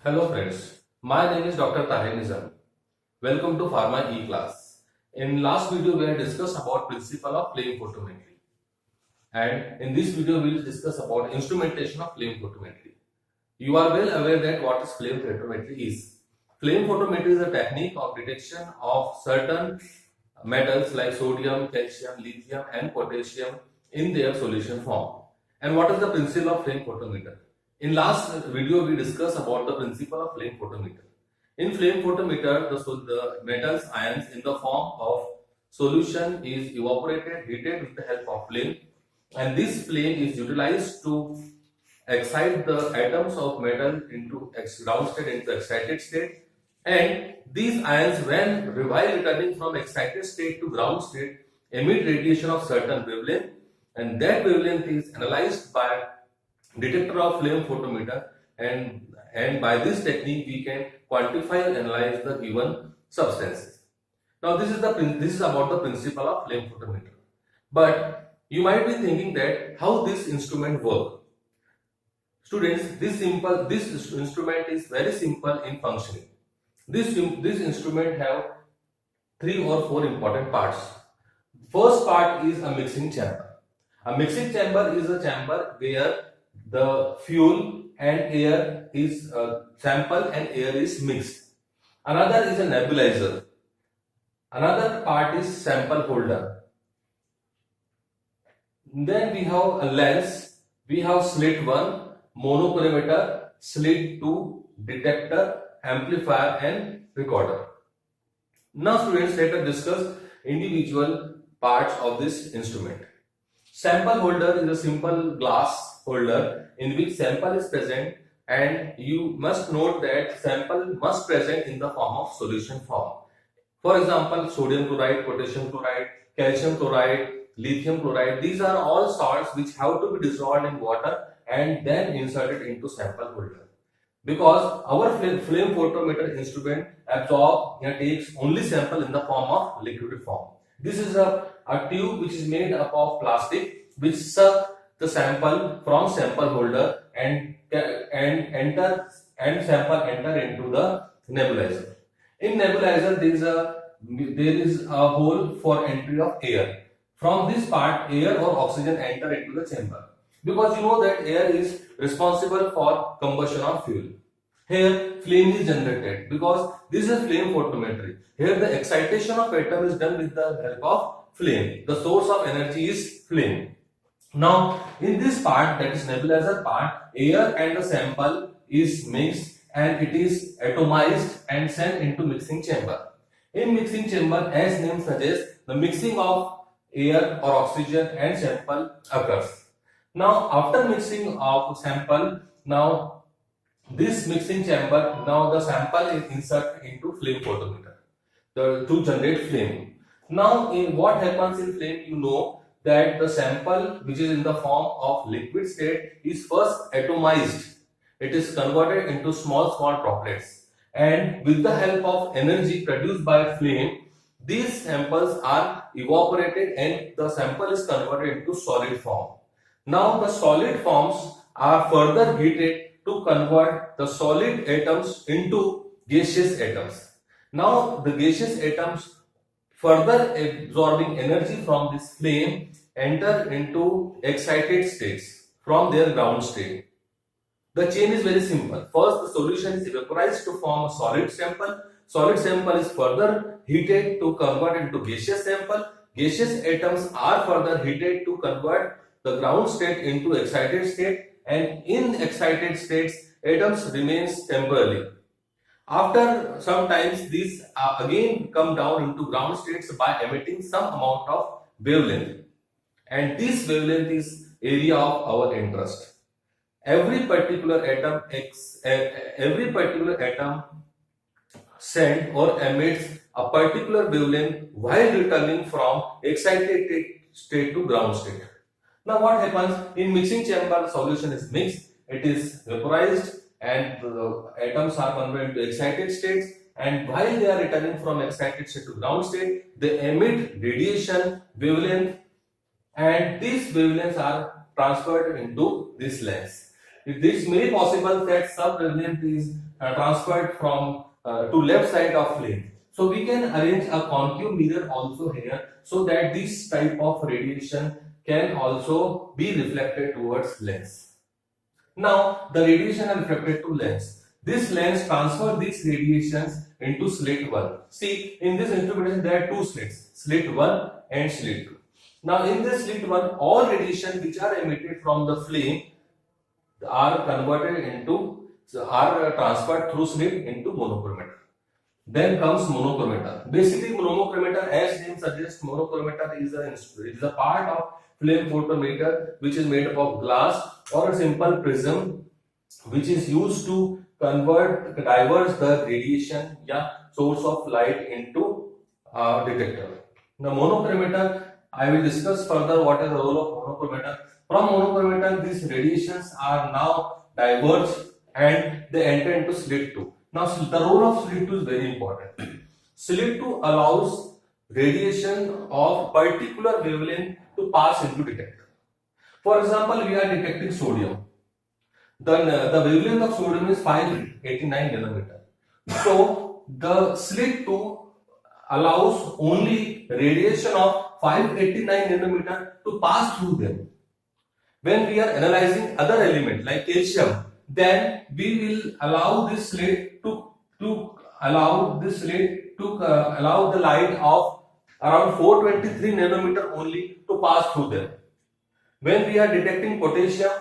Hello friends, my name is Dr. Tahir Nizam. Welcome to Pharma E-Class. In last video we had discussed about principle of flame photometry, and in this video we will discuss about instrumentation of flame photometry. You are well aware that what is flame photometry is. Flame photometry is a technique of detection of certain metals like sodium, calcium, lithium and potassium in their solution form. And what is the principle of flame photometer? In last video we discussed about the principle of flame photometer. In flame photometer, the metals ions in the form of solution is evaporated, heated with the help of flame, and this flame is utilized to excite the atoms of metal into ground state into excited state, and these ions when while returning from excited state to ground state emit radiation of certain wavelength, and that wavelength is analyzed by detector of flame photometer, and by this technique we can quantify and analyze the given substances. Now this is about the principle of flame photometer. But you might be thinking that how this instrument work. Students, this instrument is very simple in functioning. This instrument have 3 or 4 important parts. First part is a mixing chamber. A mixing chamber is a chamber where the fuel and air is sample and air is mixed. Another is a nebulizer. Another part is sample holder. Then we have a lens. We have slit 1, monocoulometer, slit 2, detector, amplifier and recorder. Now students, let us discuss individual parts of this instrument. Sample holder is a simple glass holder in which sample is present, and you must note that sample must present in the form of solution form. For example, sodium chloride, potassium chloride, calcium chloride, lithium chloride, these are all salts which have to be dissolved in water and then inserted into sample holder. Because our flame photometer instrument absorbs and takes only sample in the form of liquid form. This is a tube which is made up of plastic which suck the sample from sample holder and sample enter into the nebulizer. In nebulizer there is a hole for entry of air. From this part air or oxygen enter into the chamber, because you know that air is responsible for combustion of fuel. Here flame is generated because this is flame photometry. Here the excitation of atom is done with the help of flame. The source of energy is flame. Now in this part, that is nebulizer part, air and the sample is mixed and it is atomized and sent into mixing chamber. In mixing chamber, as name suggests, the mixing of air or oxygen and sample occurs. Now after mixing of sample, now this mixing chamber, now the sample is inserted into flame photometer to generate flame. Now in what happens in flame, you know that the sample which is in the form of liquid state is first atomized. It is converted into small droplets, and with the help of energy produced by flame, these samples are evaporated and the sample is converted into solid form. Now the solid forms are further heated to convert the solid atoms into gaseous atoms. Now the gaseous atoms, further absorbing energy from this flame, enter into excited states from their ground state. The chain is very simple. First the solution is vaporized to form a solid sample. Solid sample is further heated to convert into gaseous sample. Gaseous atoms are further heated to convert the ground state into excited state, and in excited states atoms remains temporarily. After some times these again come down into ground states by emitting some amount of wavelength, and this wavelength is area of our interest. Every particular atom sends or emits a particular wavelength while returning from excited state to ground state. Now what happens in mixing chamber? The solution is mixed, it is vaporized, and the atoms are converted to excited states, and while they are returning from excited state to ground state, they emit radiation wavelength, and these wavelengths are transferred into this lens. this may possible that some wavelength is transferred from to left side of flame. So we can arrange a concave mirror also here, so that this type of radiation can also be reflected towards lens. Now the radiation are reflected to lens. This lens transfer these radiations into slit 1. See, in this instrumentation there are two slits, slit 1 and slit 2. Now in this slit 1, all radiation which are emitted from the flame are converted into, are transferred through slit into monochromator. Then comes monochromator. Basically monochromator, as name suggests, monochromator is a part of flame photometer which is made up of glass or a simple prism which is used to diverge the radiation, source of light into a detector. The monochromator, I will discuss further what is the role of monochromator. From monochromator, these radiations are now diverged and they enter into slit 2. Now the role of slit 2 is very important. Slit 2 allows radiation of particular wavelength to pass into detector. For example, we are detecting sodium. The wavelength of sodium is 589 nanometer. So the slit 2 allows only radiation of 589 nanometer to pass through them. When we are analyzing other element like calcium, then we will allow this slit to allow the light of around 423 nanometer only to pass through them. When we are detecting potassium,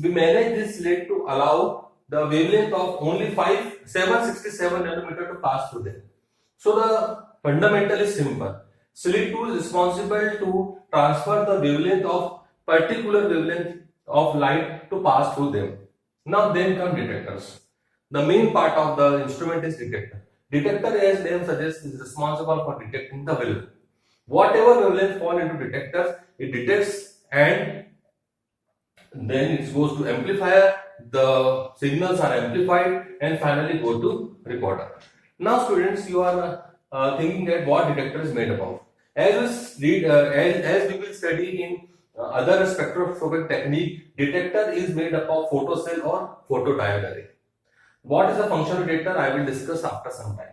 we manage this slit to allow the wavelength of only 767 nanometer to pass through them. So the fundamental is simple. Slit 2 is responsible to transfer the wavelength of particular wavelength of light to pass through them. Now then come detectors. The main part of the instrument is detector. Detector, as name suggests, is responsible for detecting the wavelength. Whatever wavelength fall into detector, it detects and then it goes to amplifier. The signals are amplified and finally go to recorder. Now students, you are thinking that what detector is made up of. As we will study in other spectroscopic technique, detector is made up of photocell or photodiode array. What is the function of detector? I will discuss after some time.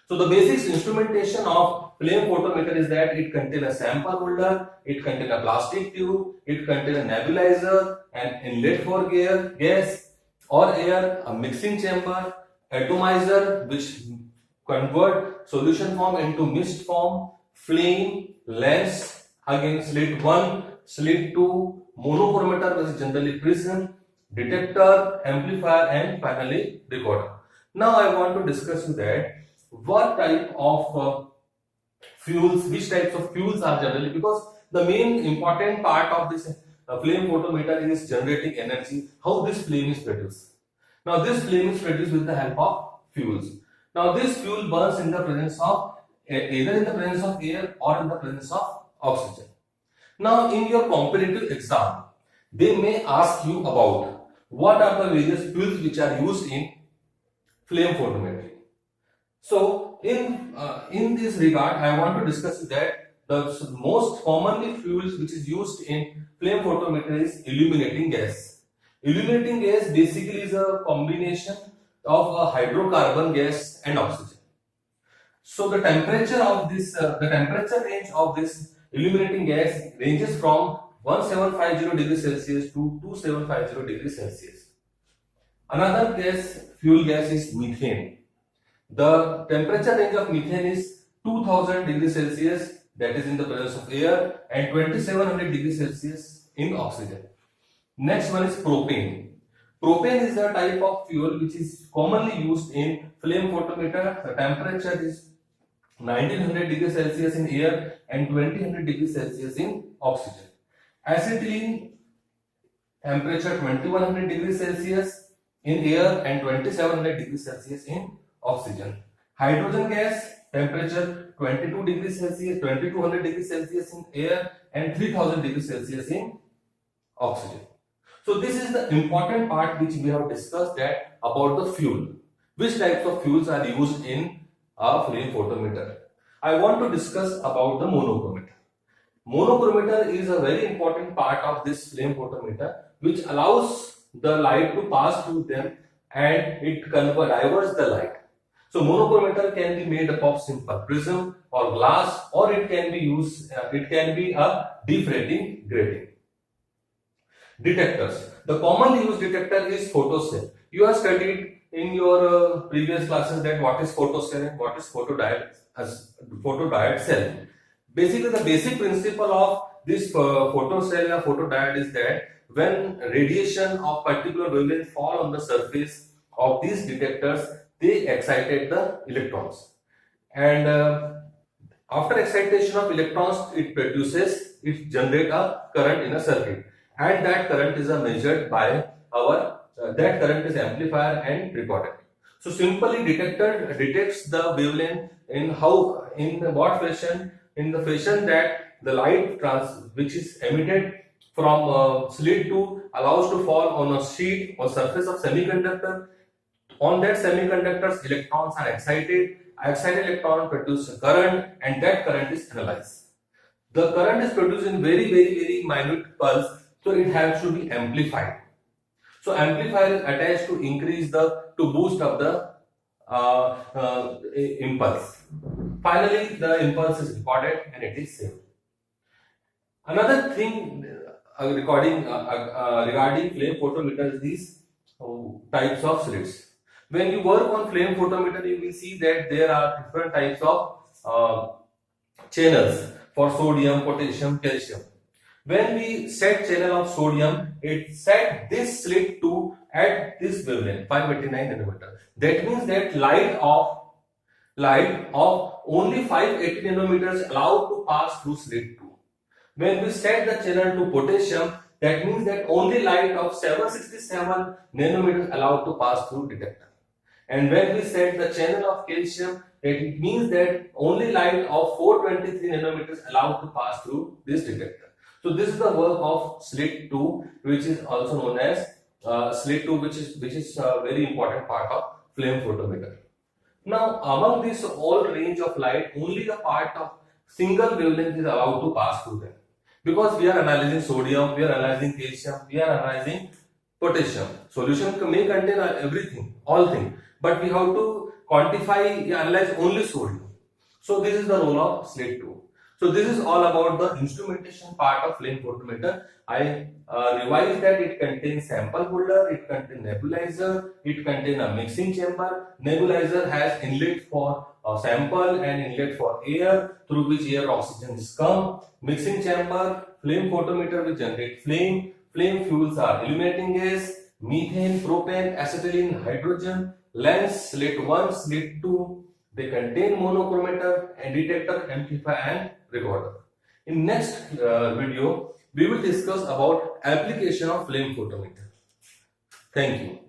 So the basic instrumentation of flame photometer is that it contains a sample holder, it contains a plastic tube, it contains a nebulizer, an inlet for gas or air, a mixing chamber, atomizer which convert solution form into mist form, flame, lens, again slit 1, slit 2, monochromator which is generally prism, detector, amplifier and finally recorder. Now I want to discuss with that what type of fuels, which types of fuels are generally, because the main important part of this flame photometer is generating energy, how this flame is produced. Now this flame is produced with the help of fuels. Now this fuel burns in the presence of either in the presence of air or in the presence of oxygen. Now in your competitive exam, they may ask you about what are the various fuels which are used in flame photometry. So in this regard, I want to discuss that the most commonly fuels which is used in flame photometer is illuminating gas. Illuminating gas basically is a combination of a hydrocarbon gas and oxygen. So the temperature of this, the temperature range of this illuminating gas ranges from 1750 degrees Celsius to 2750 degrees Celsius. Another gas, fuel gas is methane. The temperature range of methane is 2000 degrees Celsius, that is in the presence of air, and 2700 degrees Celsius in oxygen. Next one is propane. Propane is a type of fuel which is commonly used in flame photometer. The temperature is 1900 degrees Celsius in air and 2000 degrees Celsius in oxygen. Acetylene, temperature 2100 degrees Celsius in air and 2700 degrees Celsius in oxygen. Hydrogen gas, temperature 22 degrees Celsius, 2200 degrees Celsius in air and 3000 degrees Celsius in oxygen. So this is the important part which we have discussed, that about the fuel. Which types of fuels are used in a flame photometer. I want to discuss about the monochromator. Monochromator is a very important part of this flame photometer which allows the light to pass through them and it diverts the light. So monochromator can be made up of simple prism or glass, or it can be used. It can be a diffracting grating. Detectors. The commonly used detector is photocell. You have studied in your previous classes that what is photocell and what is photodiode cell. Basically, the basic principle of this photocell or photodiode is that when radiation of particular wavelength fall on the surface of these detectors, they excited the electrons, and after excitation of electrons, it generates a current in a circuit, and that current is measured by our that current is amplifier and recorded. So simply detector detects the wavelength in what fashion? In the fashion that the light which is emitted from slit 2 allows to fall on a sheet or surface of semiconductor. On that semiconductors, electrons are excited. Excited electron produce a current, and that current is analyzed. The current is produced in very minute pulse, so it has to be amplified. So amplifier is attached to boost up the impulse. Finally, the impulse is recorded and it is saved. Another thing regarding flame photometer is these types of slits. When you work on flame photometer, you will see that there are different types of channels for sodium, potassium, calcium. When we set channel of sodium, it set this slit to at this wavelength 589 nanometer. That means that light of only 580 nanometers allowed to pass through slit 2. When we set the channel to potassium, that means that only light of 767 nanometers allowed to pass through detector. And when we set the channel of calcium, it means that only light of 423 nanometers allowed to pass through this detector. So this is the work of slit 2, which is also known as slit 2, which is a very important part of flame photometer. Now, among this whole range of light, only the part of single wavelength is allowed to pass through them. Because we are analyzing sodium, we are analyzing calcium, we are analyzing potassium. Solution may contain everything, all things, but we have to analyze only sodium. So this is the role of slit 2. So this is all about the instrumentation part of flame photometer. I revised that it contains sample holder, it contains nebulizer, it contains a mixing chamber. Nebulizer has inlet for sample and inlet for air, through which air oxygen is come. Mixing chamber, flame photometer which generate flame. Flame fuels are illuminating gas, methane, propane, acetylene, hydrogen. Lens, slit 1, slit 2. They contain monochromator and detector, amplifier and recorder. In next video, we will discuss about application of flame photometer. Thank you.